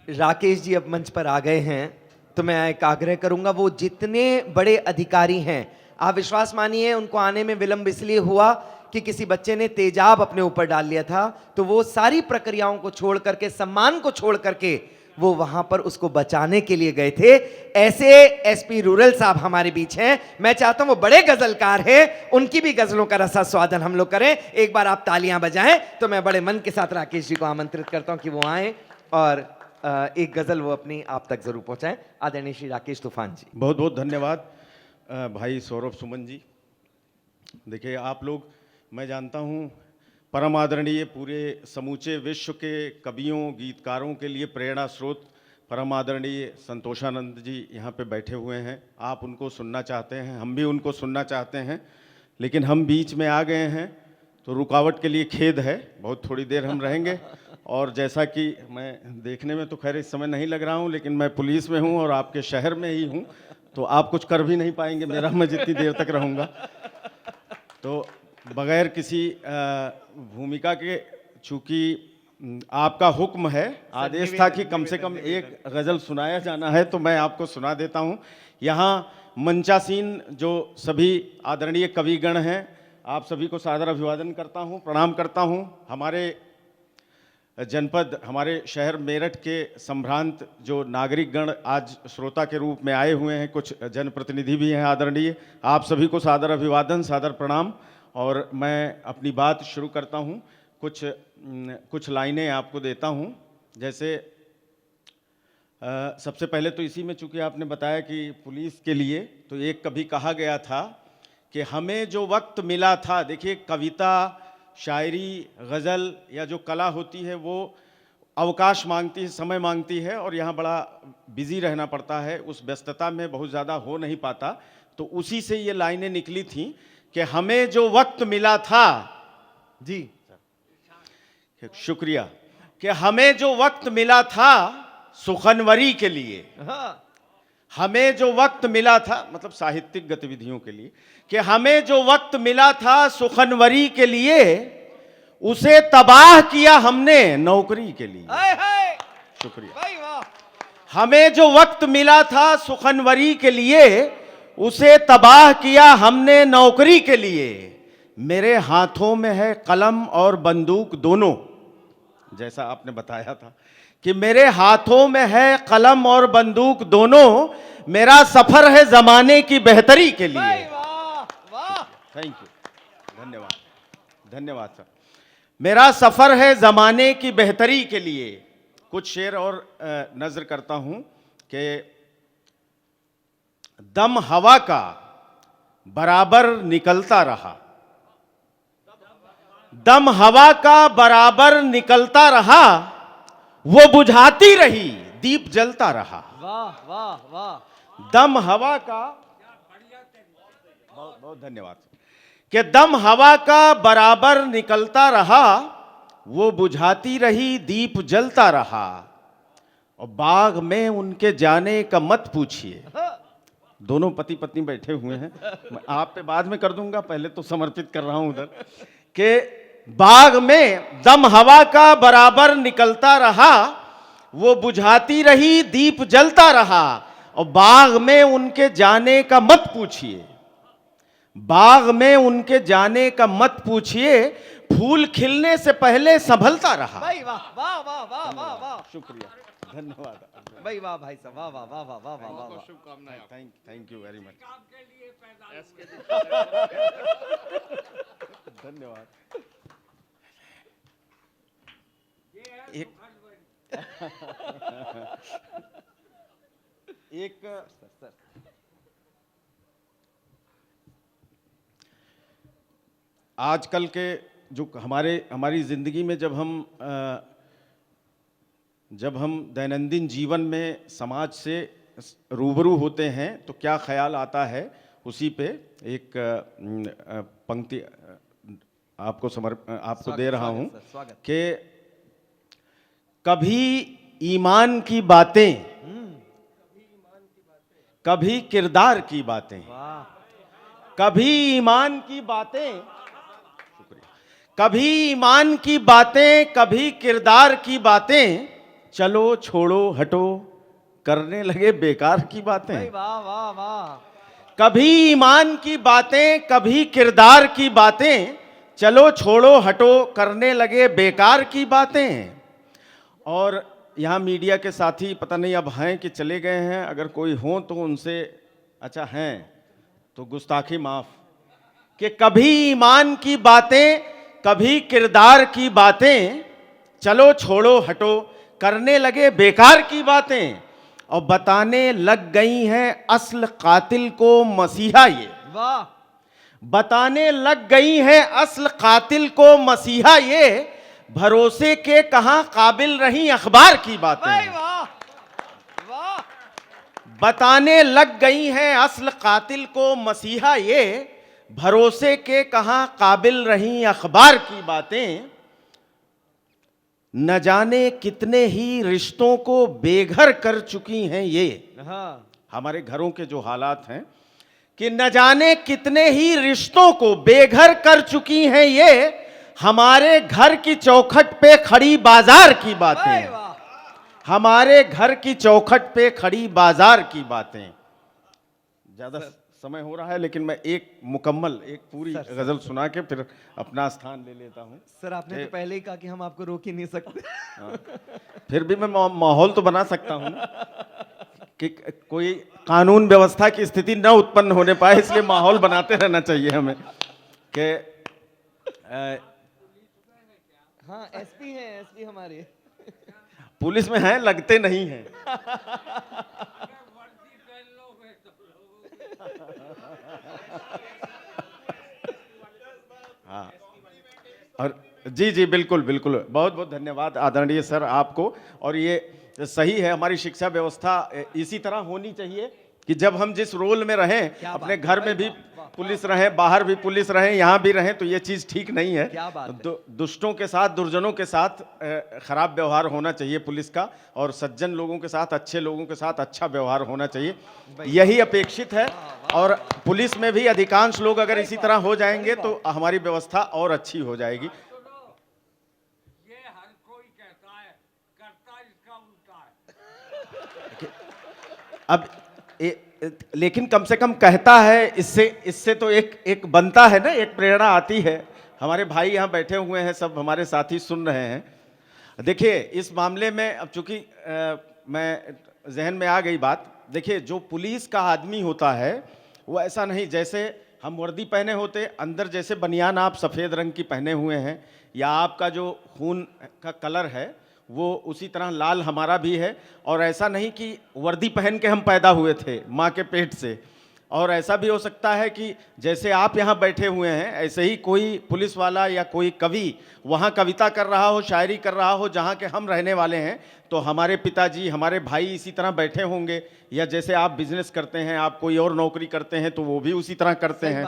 राकेश जी अब मंच पर आ गए हैं, तो मैं एक आग्रह करूंगा, वो जितने बड़े अधिकारी हैं, आप विश्वास मानिए उनको आने में विलंब इसलिए हुआ कि किसी बच्चे ने तेजाब अपने ऊपर डाल लिया था, तो वो सारी प्रक्रियाओं को छोड़ करके, सम्मान को छोड़ करके वो वहां पर उसको बचाने के लिए गए थे। ऐसे एसपी रूरल साहब हमारे बीच हैं। मैं चाहता हूं, वो बड़े गजलकार हैं, उनकी भी गजलों का रसास्वादन हम लोग करें। एक बार आप तालियां बजाएं तो मैं बड़े मन के साथ राकेश जी को आमंत्रित करता हूं कि वो आए और एक गजल वो अपनी आप तक जरूर पहुंचाएं। आदरणीय श्री राकेश तूफान जी। बहुत बहुत धन्यवाद भाई सौरभ सुमन जी। देखिए आप लोग, मैं जानता हूँ, परम आदरणीय पूरे समूचे विश्व के कवियों गीतकारों के लिए प्रेरणा स्रोत परम आदरणीय संतोषानंद जी यहाँ पे बैठे हुए हैं। आप उनको सुनना चाहते हैं, हम भी उनको सुनना चाहते हैं, लेकिन हम बीच में आ गए हैं तो रुकावट के लिए खेद है। बहुत थोड़ी देर हम रहेंगे और जैसा कि मैं देखने में तो खैर इस समय नहीं लग रहा हूँ, लेकिन मैं पुलिस में हूँ और आपके शहर में ही हूँ, तो आप कुछ कर भी नहीं पाएंगे मेरा, मैं जितनी देर तक रहूँगा। तो बगैर किसी भूमिका के, चूँकि आपका हुक्म है, आदेश था कि कम से कम एक गज़ल सुनाया जाना है, तो मैं आपको सुना देता हूँ। यहाँ मंचासीन जो सभी आदरणीय कविगण हैं, आप सभी को सादर अभिवादन करता हूँ, प्रणाम करता हूँ। हमारे जनपद, हमारे शहर मेरठ के संभ्रांत जो नागरिक गण आज श्रोता के रूप में आए हुए हैं, कुछ जनप्रतिनिधि भी हैं आदरणीय, आप सभी को सादर अभिवादन, सादर प्रणाम। और मैं अपनी बात शुरू करता हूँ, कुछ लाइनें आपको देता हूँ। जैसे सबसे पहले तो इसी में, चूँकि आपने बताया कि पुलिस के लिए, तो एक कभी कहा गया था कि हमें जो वक्त मिला था, देखिए कविता, शायरी, गज़ल या जो कला होती है वो अवकाश मांगती है, समय मांगती है, और यहाँ बड़ा बिजी रहना पड़ता है, उस व्यस्तता में बहुत ज़्यादा हो नहीं पाता। तो उसी से ये लाइनें निकली थीं कि हमें जो वक्त मिला था, जी शुक्रिया, कि हमें जो वक्त मिला था सुखनवरी के लिए, हमें जो वक्त मिला था, मतलब साहित्यिक गतिविधियों के लिए, कि हमें जो वक्त मिला था सुखनवरी के लिए, उसे तबाह किया हमने नौकरी के लिए। शुक्रिया। हमें जो वक्त मिला था सुखनवरी के लिए, उसे तबाह किया हमने नौकरी के लिए। मेरे हाथों में है कलम और बंदूक दोनों, जैसा आपने बताया था कि मेरे हाथों में है कलम और बंदूक दोनों, मेरा सफर है जमाने की बेहतरी के लिए। थैंक यू, धन्यवाद, धन्यवाद सर। मेरा सफर है जमाने की बेहतरी के लिए। कुछ शेर और नजर करता हूं कि दम हवा का बराबर निकलता रहा, दम हवा का बराबर निकलता रहा, वो बुझाती रही दीप जलता रहा। वाह वाह वाह। दम हवा का, बहुत बहुत धन्यवाद, कि दम हवा का बराबर निकलता रहा, वो बुझाती रही दीप जलता रहा, और बाग में उनके जाने का मत पूछिए। दोनों पति पत्नी बैठे हुए हैं, मैं आप पे बाद में कर दूंगा, पहले तो समर्पित कर रहा हूं उधर, कि बाग में दम हवा का बराबर निकलता रहा, वो बुझाती रही दीप जलता रहा, और बाग में उनके जाने का मत पूछिए, बाग में उनके जाने का मत पूछिए, फूल खिलने से पहले संभलता रहा। भाई वाह वाह वाह वाह वाह वाह, शुक्रिया, धन्यवाद भाई, वाह भाई साहब, वाह वाह वाह वाह वाह वाह वाह, शुभकामनाएं, थैंक यू वेरी मच, धन्यवाद। एक आजकल के जो हमारी ज़िंदगी में जब हम दैनंदिन जीवन में समाज से रूबरू होते हैं तो क्या ख्याल आता है, उसी पे एक पंक्ति आपको दे रहा हूं कि कभी ईमान की बातें, कभी किरदार की बातें, कभी ईमान की बातें, कभी ईमान की बातें, कभी किरदार की बातें, चलो छोड़ो हटो करने लगे बेकार की बातें। भाई वाह वाह वाह। कभी ईमान की बातें, कभी किरदार की बातें, चलो छोड़ो हटो करने लगे बेकार की बातें। और यहाँ मीडिया के साथी पता नहीं अब हैं कि चले गए हैं, अगर कोई हो तो उनसे, अच्छा हैं तो गुस्ताखी माफ, कि कभी ईमान की बातें, कभी किरदार की बातें, चलो छोड़ो हटो करने लगे बेकार की बातें। और बताने लग गई हैं असल कातिल को मसीहा ये, वाह। बताने लग गई हैं असल कातिल को मसीहा ये, भरोसे के कहां काबिल रही अखबार की बातें। भाई वाह वाह। बताने लग गई हैं असल कातिल को मसीहा ये, भरोसे के कहां काबिल रही अखबार की बातें। न जाने कितने ही रिश्तों को बेघर कर चुकी हैं ये, हाँ। हमारे घरों के जो हालात हैं, कि न जाने कितने ही रिश्तों को बेघर कर चुकी हैं ये, हमारे घर की चौखट पे खड़ी बाजार की भाई बातें। वाह। हमारे घर की चौखट पे खड़ी बाजार की बातें। ज्यादा समय हो रहा है लेकिन मैं एक मुकम्मल एक पूरी गजल सुना के फिर अपना स्थान ले लेता हूं। सर आपने तो पहले ही कहा कि हम आपको रोक ही नहीं सकते। फिर भी मैं माहौल तो बना सकता हूं कि कोई कानून व्यवस्था की स्थिति न उत्पन्न होने पाए, इसलिए माहौल बनाते रहना चाहिए हमें। कि हाँ एसपी हैं, एसपी हमारे। पुलिस में हैं, लगते नहीं हैं। हाँ, और जी जी बिल्कुल बिल्कुल, बहुत बहुत धन्यवाद आदरणीय सर आपको। और ये सही है, हमारी शिक्षा व्यवस्था इसी तरह होनी चाहिए कि जब हम जिस रोल में रहें, अपने घर में भी पुलिस रहें, बाहर भी पुलिस रहें, यहाँ भी रहें, तो ये चीज़ ठीक नहीं है। क्या बात है। दुष्टों के साथ, दुर्जनों के साथ खराब व्यवहार होना चाहिए पुलिस का, और सज्जन लोगों के साथ, अच्छे लोगों के साथ अच्छा व्यवहार होना चाहिए, यही अपेक्षित है। और पुलिस में भी अधिकांश लोग अगर इसी तरह हो जाएंगे तो हमारी व्यवस्था और अच्छी हो जाएगी। ये हर कोई कहता है, करता इसका उल्टा है। अब लेकिन कम से कम कहता है, इससे तो एक बनता है ना, एक प्रेरणा आती है। हमारे भाई यहाँ बैठे हुए हैं, सब हमारे साथी सुन रहे हैं। देखिए इस मामले में अब चूंकि मैं जहन में आ गई बात, देखिए जो पुलिस का आदमी होता है वो ऐसा नहीं जैसे हम वर्दी पहने होते, अंदर जैसे बनियान आप सफ़ेद रंग की पहने हुए हैं, या आपका जो खून का कलर है वो उसी तरह लाल हमारा भी है। और ऐसा नहीं कि वर्दी पहन के हम पैदा हुए थे माँ के पेट से। और ऐसा भी हो सकता है कि जैसे आप यहाँ बैठे हुए हैं, ऐसे ही कोई पुलिस वाला या कोई कवि वहाँ कविता कर रहा हो, शायरी कर रहा हो जहाँ के हम रहने वाले हैं, तो हमारे पिताजी, हमारे भाई इसी तरह बैठे होंगे। या जैसे आप बिजनेस करते हैं, आप कोई और नौकरी करते हैं, तो वो भी उसी तरह करते हैं।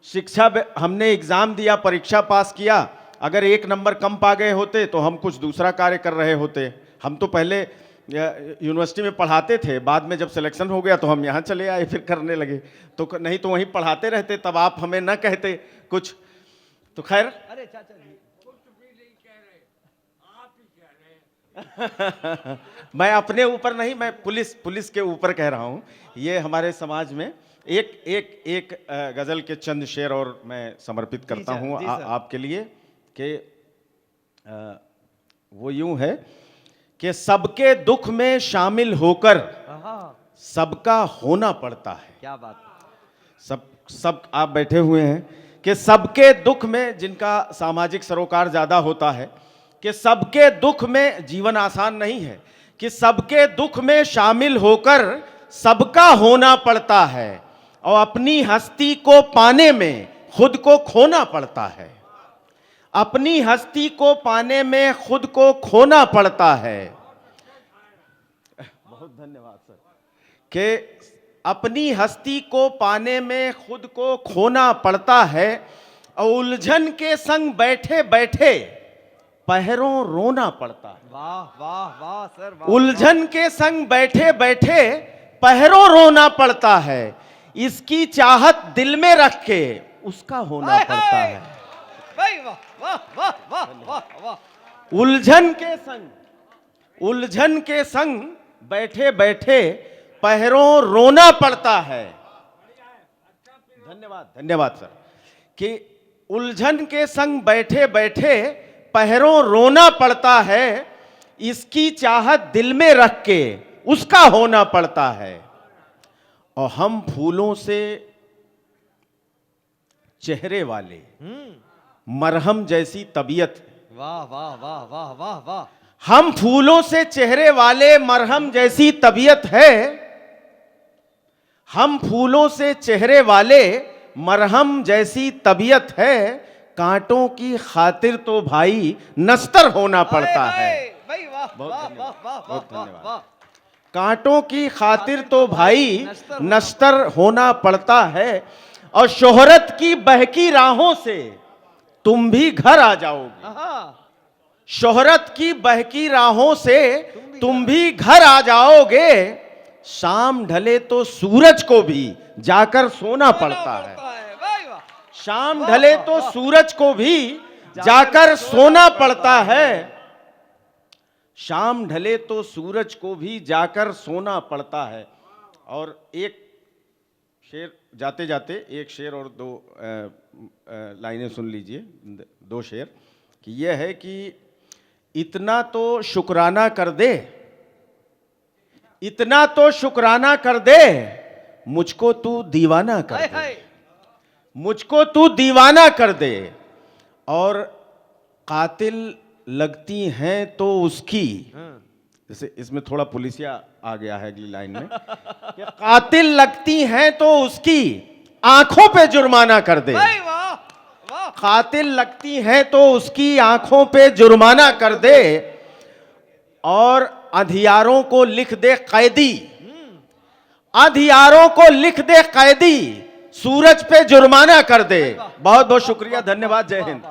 शिक्षा हमने एग्ज़ाम दिया, परीक्षा पास किया, अगर 1 नंबर कम पा गए होते तो हम कुछ दूसरा कार्य कर रहे होते। हम तो पहले यूनिवर्सिटी में पढ़ाते थे, बाद में जब सिलेक्शन हो गया तो हम यहाँ चले आए, फिर करने लगे। तो नहीं तो वहीं पढ़ाते रहते, तब आप हमें न कहते कुछ। तो खैर, अरे चाचा जी कुछ भी नहीं कह रहे, आप ही कह रहे हैं। मैं अपने ऊपर नहीं, मैं पुलिस के ऊपर कह रहा हूँ। ये हमारे समाज में एक गज़ल के चंद शेर और मैं समर्पित करता हूँ आपके लिए, कि वो यूं है कि सबके दुख में शामिल होकर सबका होना पड़ता है। क्या बात। सब आप बैठे हुए हैं कि सबके दुख में, जिनका सामाजिक सरोकार ज़्यादा होता है, कि सबके दुख में, जीवन आसान नहीं है, कि सबके दुख में शामिल होकर सबका होना पड़ता है, और अपनी हस्ती को पाने में खुद को खोना पड़ता है। अपनी हस्ती को पाने में खुद को खोना पड़ता है। बहुत धन्यवाद सर। कि अपनी हस्ती को पाने में खुद को खोना पड़ता है, और उलझन के संग बैठे बैठे पहरों रोना पड़ता है। वाह वाह वाह सर वाह। उलझन के संग बैठे बैठे पहरों रोना पड़ता है, इसकी चाहत दिल में रख के उसका होना पड़ता है। भाई वाह वाह वाह वाह वाह वाह। उलझन के संग उलझन के संग बैठे बैठे पैरों रोना पड़ता है। धन्यवाद धन्यवाद सर। कि उलझन के संग बैठे बैठे पैरों रोना पड़ता है, इसकी चाहत दिल में रख के उसका होना पड़ता है। और हम फूलों से चेहरे वाले मरहम जैसी तबीयत, वाह वाह वाह वाह वाह वाह। हम फूलों से चेहरे वाले मरहम जैसी तबीयत है, हम फूलों से चेहरे वाले मरहम जैसी तबीयत है, कांटों की खातिर तो भाई नस्तर होना पड़ता है। भाई वाह बहुत वाह धन्यवाद, वाह वाह बहुत वाह धन्यवाद। वाह। कांटों की खातिर तो भाई नस्तर होना पड़ता है। और शोहरत की बहकी राहों से तुम भी घर आ जाओगे। हाँ, शोहरत की बहकी राहों से तुम भी घर आ जाओगे। शाम ढले तो सूरज को भी जाकर सोना पड़ता है। भाई वाह। शाम ढले तो सूरज को भी जाकर सोना पड़ता है। शाम ढले तो सूरज को भी जाकर सोना पड़ता है। और एक शेर जाते जाते, एक शेर और दो लाइनें सुन लीजिए, दो शेर। कि यह है कि इतना तो शुक्राना कर दे, इतना तो शुक्राना कर दे, मुझको तू दीवाना कर दे, मुझको तू दीवाना कर दे। और कातिल लगती हैं तो उसकी, जैसे इसमें थोड़ा पुलिसिया आ गया है अगली लाइन में, कि कातिल लगती हैं तो उसकी आंखों पे जुर्माना कर दे। वाह वाह। कातिल लगती हैं तो उसकी आंखों पे जुर्माना कर दे। और अंधियारों को लिख दे कैदी, अंधियारों को लिख दे कैदी, सूरज पे जुर्माना कर दे। बहुत बहुत शुक्रिया, धन्यवाद, जय हिंद।